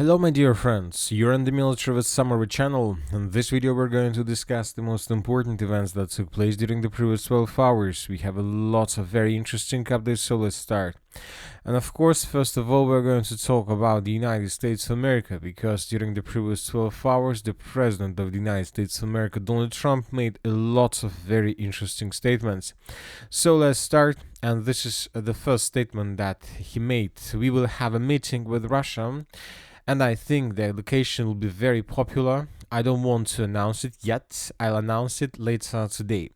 Hello my dear friends, you're on the Military with Summary channel. In this video we're going to discuss the most important events that took place during the previous 12 hours. We have a lot of very interesting updates, so let's start. And of course, first of all, we're going to talk about the United States of America, because during the previous 12 hours, the President of the United States of America, Donald Trump, made a lot of very interesting statements. So let's start, and this is the first statement that he made. We will have a meeting with Russia, and I think the location will be very popular. I don't want to announce it yet. I'll announce it later today.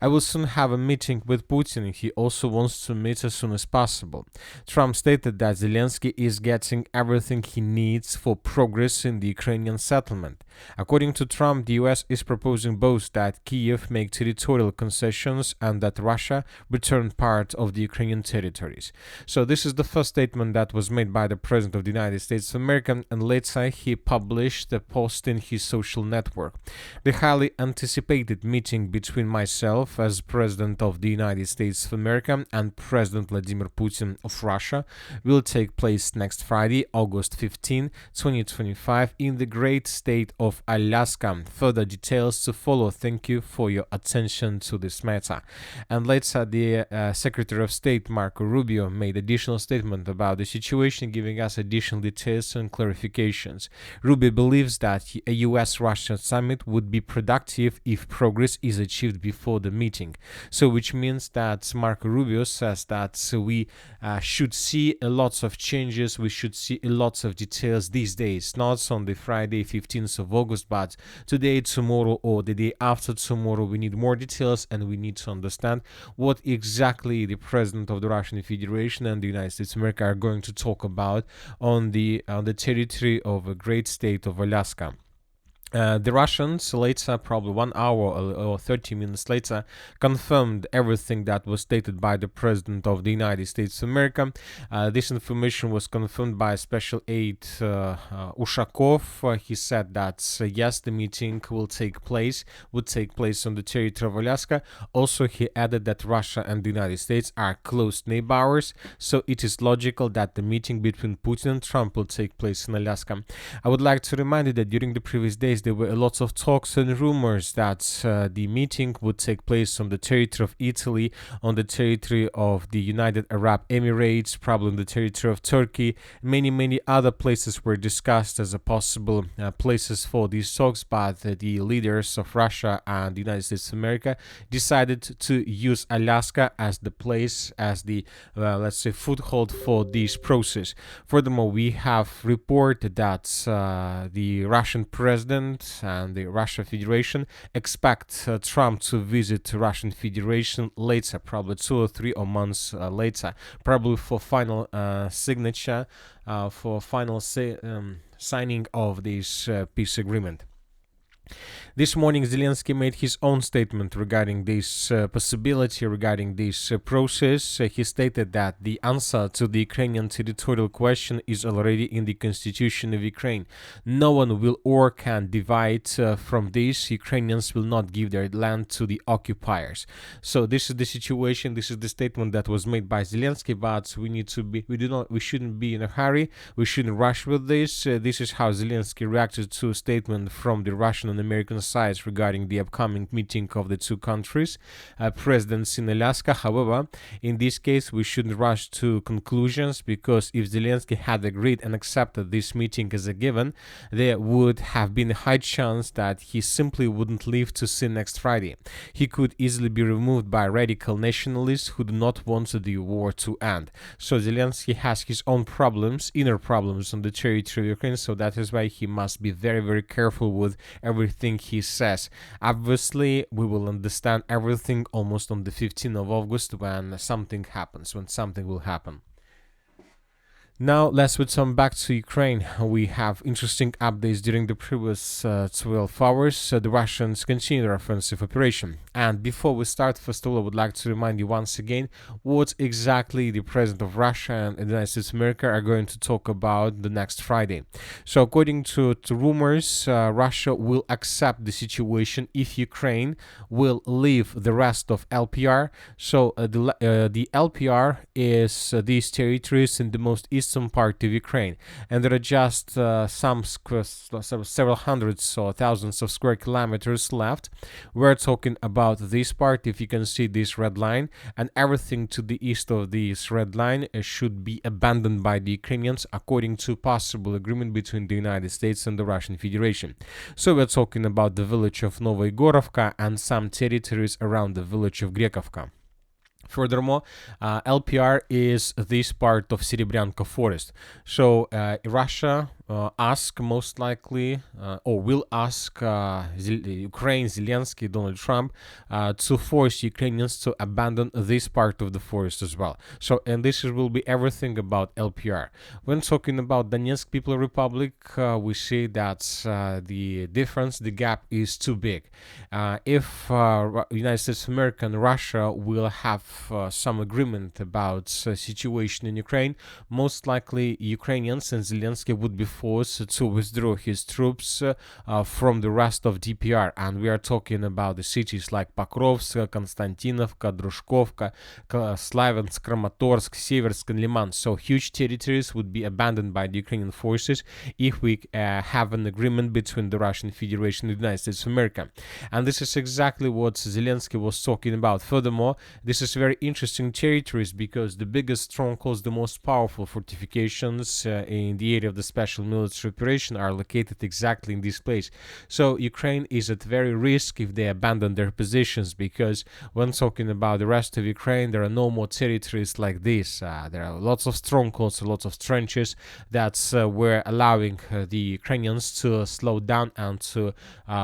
I will soon have a meeting with Putin. He also wants to meet as soon as possible. Trump stated that Zelenskyy is getting everything he needs for progress in the Ukrainian settlement. According to Trump, the US is proposing both that Kyiv make territorial concessions and that Russia return part of the Ukrainian territories. So this is the first statement that was made by the President of the United States of America, and later he published a post in his social network. The highly anticipated meeting between myself as President of the United States of America and President Vladimir Putin of Russia will take place next Friday, August 15, 2025, in the great state of Alaska. Further details to follow. Thank you for your attention to this matter. And later, the Secretary of State Marco Rubio made additional statement about the situation, giving us additional details and clarifications. Rubio believes that a US-Russia summit would be productive if progress is achieved before the meeting. So which means that Marco Rubio says that we should see a lot of changes, we should see a lot of details these days, not on the Friday 15th of August, but today, tomorrow, or the day after tomorrow. We need more details, and we need to understand what exactly the President of the Russian Federation and the United States of America are going to talk about on the territory of a great state of Alaska. The Russians later, probably 1 hour or 30 minutes later, confirmed everything that was stated by the President of the United States of America. This information was confirmed by Special Aide Ushakov. He said that yes, the meeting would take place on the territory of Alaska. Also, he added that Russia and the United States are close neighbors, so it is logical that the meeting between Putin and Trump will take place in Alaska. I would like to remind you that during the previous days, there were a lot of talks and rumors that the meeting would take place on the territory of Italy, on the territory of the United Arab Emirates, probably on the territory of Turkey. Many other places were discussed as a possible places for these talks, but the leaders of Russia and the United States of America decided to use Alaska as the place, as the, let's say, foothold for this process. Furthermore, we have reported that the Russian president and the Russian Federation expect Trump to visit Russian Federation later, probably 2 or 3 months later, probably for final signature, for final signing of this peace agreement. This morning, Zelenskyy made his own statement regarding this possibility, regarding this process. He stated that the answer to the Ukrainian territorial question is already in the constitution of Ukraine. No one will or can divide from this. Ukrainians will not give their land to the occupiers. So this is the situation. This is the statement that was made by Zelenskyy. But we shouldn't be in a hurry. We shouldn't rush with this. This is how Zelenskyy reacted to a statement from the Russian and American sides regarding the upcoming meeting of the two countries, presidents in Alaska. However, in this case, we shouldn't rush to conclusions, because if Zelenskyy had agreed and accepted this meeting as a given, there would have been a high chance that he simply wouldn't live to see next Friday. He could easily be removed by radical nationalists who do not want the war to end. So Zelenskyy has his own problems, inner problems on the territory of Ukraine, so that is why he must be very careful with everything he says. Obviously, we will understand everything almost on the 15th of August when something happens, when something will happen. Now let's return back to Ukraine. We have interesting updates during the previous 12 hours. The Russians continue their offensive operation. And before we start, first of all, I would like to remind you once again what exactly the President of Russia and the United States of America are going to talk about the next Friday. So according to rumors, Russia will accept the situation if Ukraine will leave the rest of LPR. So the LPR is these territories in the most eastern eastern part of Ukraine, and there are just several hundreds or thousands of square kilometers left. We're talking about this part, if you can see this red line, and everything to the east of this red line should be abandoned by the Ukrainians according to possible agreement between the United States and the Russian Federation. So we're talking about the village of Novoigorovka and some territories around the village of Grekovka. Furthermore, LPR is this part of Serebryanka forest. So Russia most likely will ask Ukraine, Zelenskyy, Donald Trump to force Ukrainians to abandon this part of the forest as well. So, and this will be everything about LPR. When talking about Donetsk People Republic, we see that the difference, the gap is too big. If United States of America and Russia will have some agreement about situation in Ukraine, most likely Ukrainians and Zelenskyy would be forced to withdraw his troops from the rest of DPR, and we are talking about the cities like Pakovsk, Konstantinovka, Drushkovka, Slaviansk, Kramatorsk, Seversk, and Liman. So huge territories would be abandoned by the Ukrainian forces if we have an agreement between the Russian Federation and the United States of America. And this is exactly what Zelenskyy was talking about. Furthermore, this is very interesting territories because the biggest strongholds, the most powerful fortifications in the area of the special military operation are located exactly in this place. So Ukraine is at very risk if they abandon their positions, because when talking about the rest of Ukraine, there are no more territories like this. There are lots of strongholds, lots of trenches that were allowing the Ukrainians to slow down and to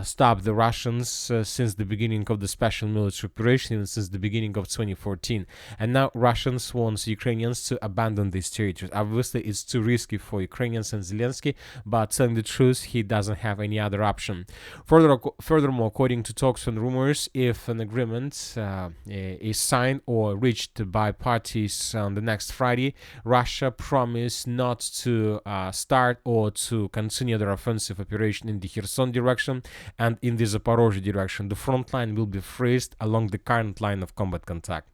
stop the Russians since the beginning of the special military operation and since the beginning of 2014. And now Russians want Ukrainians to abandon these territories. Obviously, it's too risky for Ukrainians and Zelenskyy, but telling the truth, he doesn't have any other option. Furthermore, according to talks and rumors, if an agreement is signed or reached by parties on the next Friday, Russia promised not to start or to continue their offensive operation in the Kherson direction and in the Zaporozhye direction. The front line will be freezed along the current line of combat contact,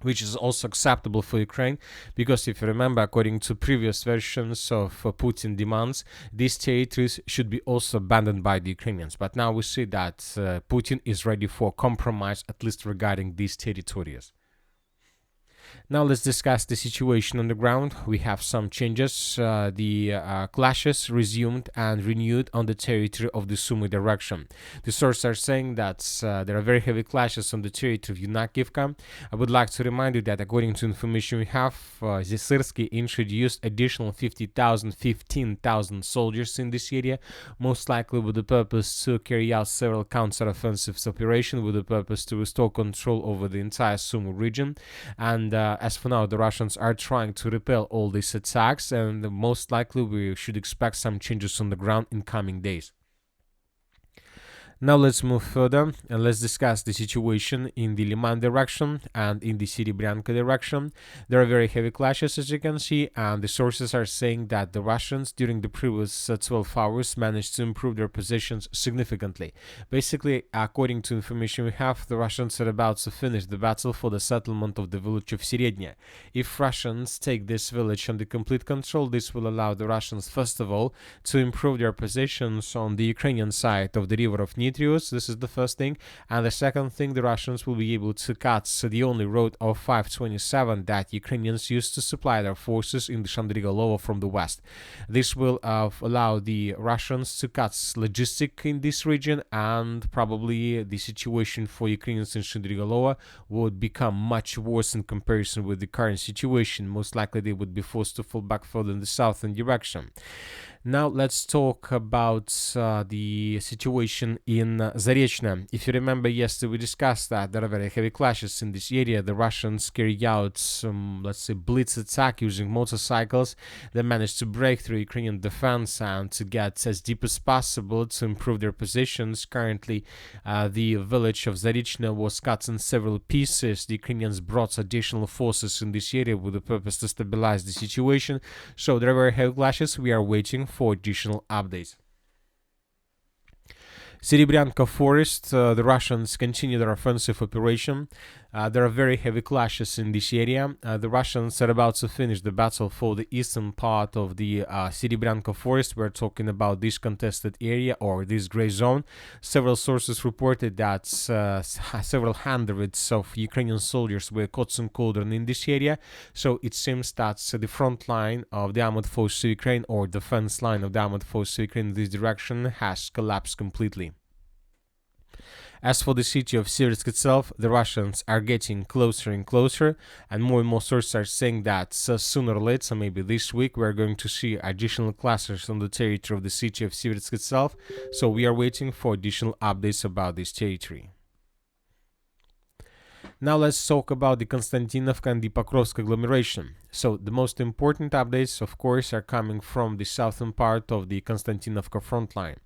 which is also acceptable for Ukraine, because if you remember, according to previous versions of Putin demands, these territories should be also abandoned by the Ukrainians. But now we see that Putin is ready for compromise, at least regarding these territories. Now let's discuss the situation on the ground. We have some changes. The clashes resumed and renewed on the territory of the Sumy direction. The sources are saying that there are very heavy clashes on the territory of Yunakivka. I would like to remind you that according to information we have, Zelenskyy introduced additional 15,000 soldiers in this area, most likely with the purpose to carry out several counter-offensive operations with the purpose to restore control over the entire Sumy region. And as for now, the Russians are trying to repel all these attacks, and most likely we should expect some changes on the ground in coming days. Now let's move further and let's discuss the situation in the Liman direction and in the Serebryanka direction. There are very heavy clashes, as you can see, and the sources are saying that the Russians during the previous 12 hours managed to improve their positions significantly. Basically, according to information we have, the Russians are about to finish the battle for the settlement of the village of Serednya. If Russians take this village under complete control, this will allow the Russians, first of all, to improve their positions on the Ukrainian side of the river of Nitro. This is the first thing, and the second thing, the Russians will be able to cut the only road of 527 that Ukrainians used to supply their forces in the Shandrigalovo from the west. This will allow the Russians to cut logistics in this region, and probably the situation for Ukrainians in Shandrigalovo would become much worse in comparison with the current situation. Most likely they would be forced to fall back further in the southern direction. Now let's talk about the situation in Zarechna. If you remember, yesterday we discussed that there are very heavy clashes in this area. The Russians carry out some, let's say, blitz attack using motorcycles. They managed to break through Ukrainian defense and to get as deep as possible to improve their positions. Currently, the village of Zarechna was cut in several pieces. The Ukrainians brought additional forces in this area with the purpose to stabilize the situation. So there are very heavy clashes. We are waiting for additional updates. Serebryanka forest, the Russians continue their offensive operation. There are very heavy clashes in this area. The Russians are about to finish the battle for the eastern part of the Serebrenko forest. We're talking about this contested area or this gray zone. Several sources reported that several hundreds of Ukrainian soldiers were caught in cauldron in this area. So it seems that the front line of the armored forces of Ukraine, or defense line of the armored forces of Ukraine in this direction, has collapsed completely. As for the city of Syrsk itself, the Russians are getting closer and closer, and more sources are saying that sooner or later, maybe this week, we're going to see additional clashes on the territory of the city of Syrsk itself. So we are waiting for additional updates about this territory. Now let's talk about the Konstantinovka and the Pakovsk agglomeration. So the most important updates, of course, are coming from the southern part of the Konstantinovka front line.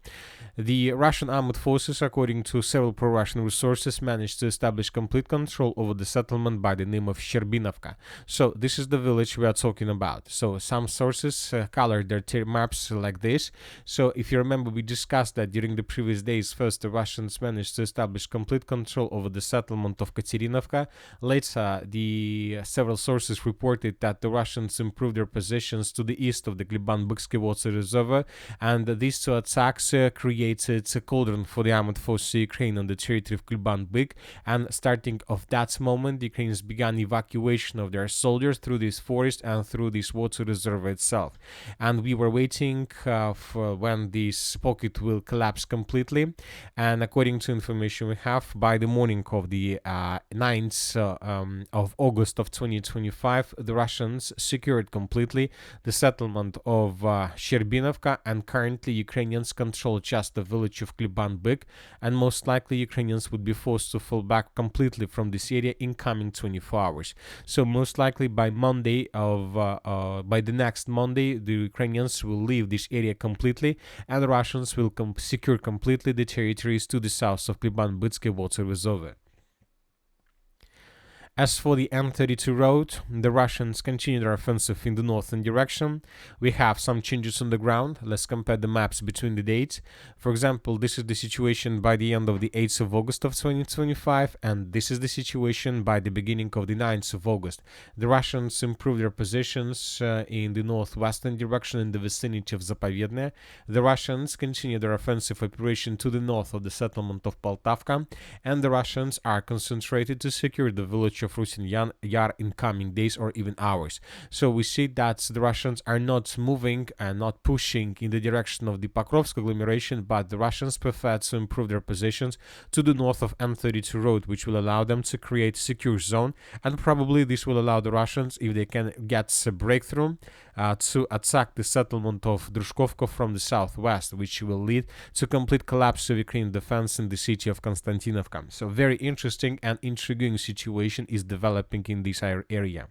The Russian armed forces, according to several pro-Russian resources, managed to establish complete control over the settlement by the name of Sherbinovka. So this is the village we are talking about. So some sources colored their maps like this. So if you remember, we discussed that during the previous days. First, the Russians managed to establish complete control over the settlement of Katerinovka. Later, the several sources reported that the Russians improved their positions to the east of the Kliban-Byksky water reservoir, and these two attacks created a cauldron for the armored forces of Ukraine on the territory of Kliban-Byk, and starting of that moment, the Ukrainians began evacuation of their soldiers through this forest and through this water reservoir itself. And we were waiting for when this pocket will collapse completely, and according to information we have, by the morning of the 9th of August of 2025, the Russians secured completely the settlement of Sherbinovka, and currently Ukrainians control just the village of Kliban-Byk, and most likely Ukrainians would be forced to fall back completely from this area in coming 24 hours. So most likely by Monday by the next Monday, the Ukrainians will leave this area completely, and the Russians will secure completely the territories to the south of Kliban-Byksky water reservoir. As for the M32 road, the Russians continue their offensive in the northern direction. We have some changes on the ground. Let's compare the maps between the dates. For example, this is the situation by the end of the 8th of August of 2025, and this is the situation by the beginning of the 9th of August. The Russians improved their positions in the northwestern direction in the vicinity of Zapovedne. The Russians continue their offensive operation to the north of the settlement of Poltavka, and the Russians are concentrated to secure the village of Rusin Yar in coming days or even hours. So we see that the Russians are not moving and not pushing in the direction of the Pakovsk agglomeration, but the Russians prefer to improve their positions to the north of M32 road, which will allow them to create a secure zone, and probably this will allow the Russians, if they can get a breakthrough, to attack the settlement of Drushkovka from the southwest, which will lead to complete collapse of Ukrainian defense in the city of Konstantinovka. So very interesting and intriguing situation is developing in this area.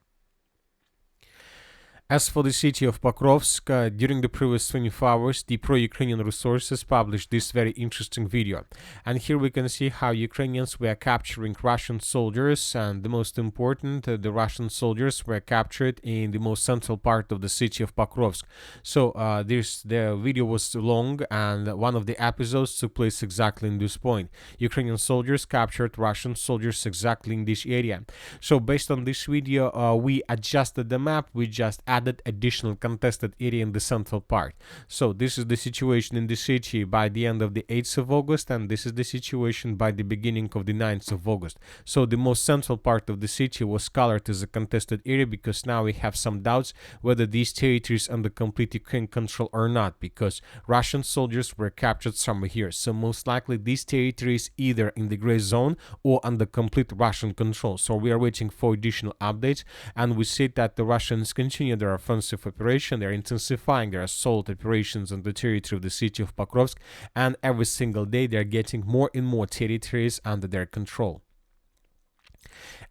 As for the city of Pakovsk, during the previous 24 hours, the pro-Ukrainian resources published this very interesting video. And here we can see how Ukrainians were capturing Russian soldiers, and the most important, the Russian soldiers were captured in the most central part of the city of Pakovsk. So the video was long, and one of the episodes took place exactly in this point. Ukrainian soldiers captured Russian soldiers exactly in this area. So based on this video, we adjusted the map. We just added additional contested area in the central part. So this is the situation in the city by the end of the 8th of August, and this is the situation by the beginning of the 9th of August. So the most central part of the city was colored as a contested area, because now we have some doubts whether these territories under complete Ukrainian control or not, because Russian soldiers were captured somewhere here. So most likely these territories either in the gray zone or under complete Russian control. So we are waiting for additional updates, and we see that the Russians continue their offensive operation. They're intensifying their assault operations on the territory of the city of Pakovsk, and every single day they're getting more and more territories under their control.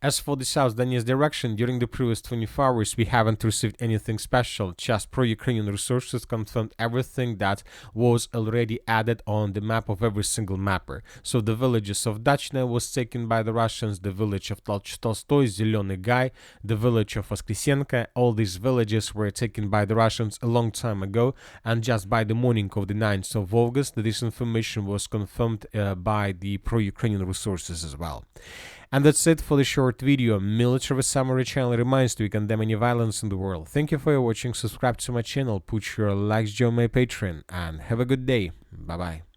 As for the South Donetsk direction, during the previous 24 hours, we haven't received anything special. Just pro-Ukrainian resources confirmed everything that was already added on the map of every single mapper. So the villages of Dachne was taken by the Russians, the village of Tolstoy, Zelený Gai, the village of Voskresenka. All these villages were taken by the Russians a long time ago, and just by the morning of the 9th of August, this information was confirmed by the pro-Ukrainian resources as well. And that's it for the short video. Military Summary channel reminds you we condemn any violence in the world. Thank you for your watching, subscribe to my channel, put your likes, join my Patreon, and have a good day. Bye bye.